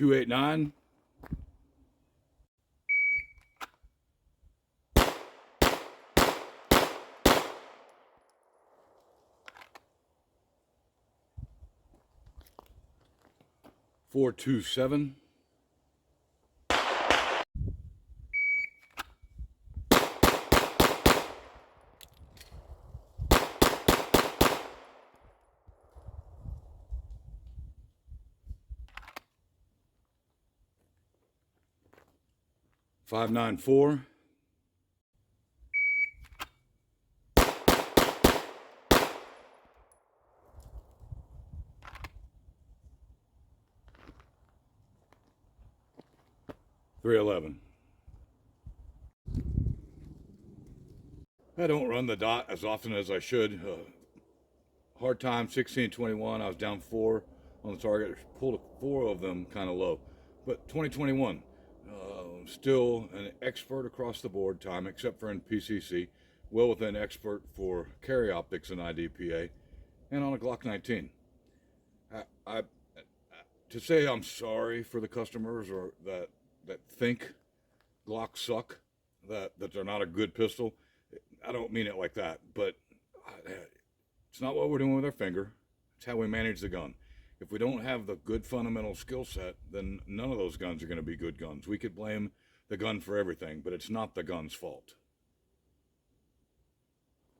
289. Four two seven. 594. 311. I don't run the dot as often as I should. Hard time, 1621. I was down 4 on the target. Pulled 4 of them kind of low. But 2021, still an expert across the board time, except for in PCC. Well within expert for carry optics and IDPA. And on a Glock 19. I to say I'm sorry for the customers or that think Glocks suck, that they're not a good pistol. I don't mean it like that, but it's not what we're doing with our finger. It's how we manage the gun. If we don't have the good fundamental skill set, then none of those guns are going to be good guns. We could blame the gun for everything, but it's not the gun's fault.